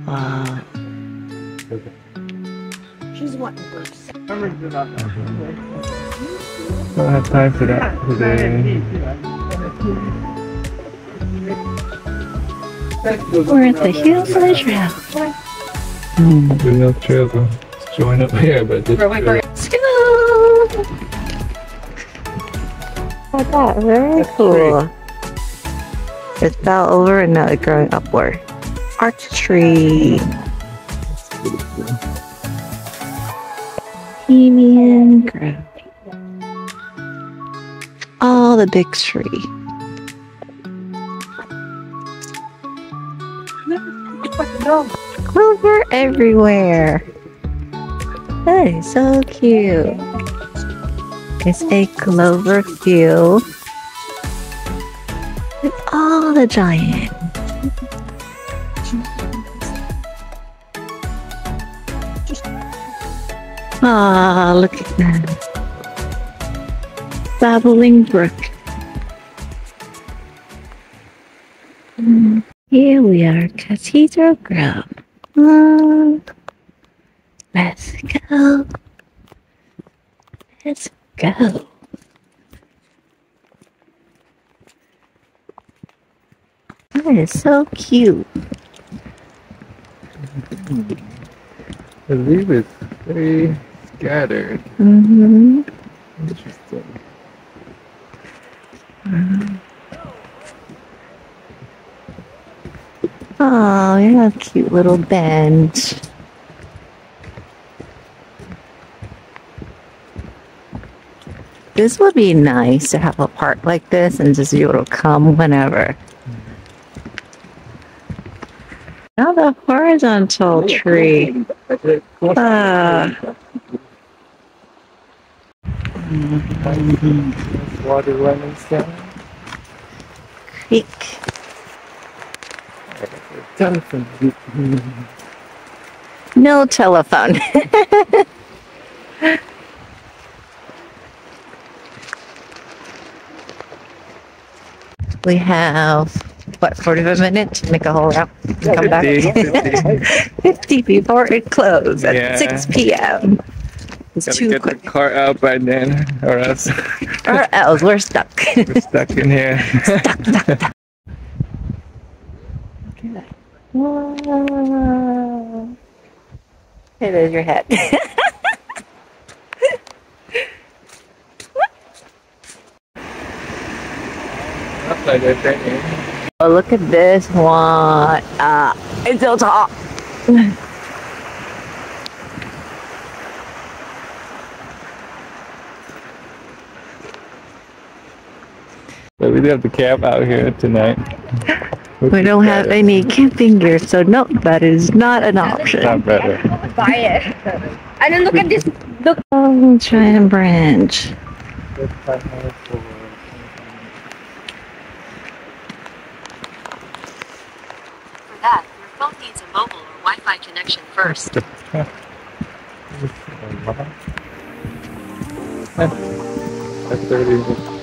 Wow. She's wanting first. Don't have time for that today. We're at the Hills of the Trail. The milk trail. Let's join up here, but this Let's go! Look at that, very cool. It fell over and now it's growing upward. Arch tree. Bohemian Grove. Oh, the big tree. Clover everywhere. That is so cute. It's a clover field with all the giant. Ah, look at that. Babbling brook. Here we are, Cathedral Grove. Let's go. Let's go. That is so cute. the leaf is very scattered. Interesting. Oh, you have a cute little bench. This would be nice to have a park like this and just be able to come whenever. Now the horizontal tree. Water running down. Creek. Telephone. No telephone. We have, what, 45 minutes to make a whole round and come back? 50 before it closes at 6 p.m. It's Gotta too get quick. the car out by then, or else Or else we're stuck. we're stuck in here. Stuck. Look at that. Whoa. Hey, there's your head. Upside down training. Oh, look at this one. It's so tall. So we do have to camp out here tonight. We don't have any camping gear, so no, that is not an option. Not better. Buy it. And then look at this. Look. Oh, giant branch. For that, your phone needs a mobile or Wi-Fi connection first. That's 30.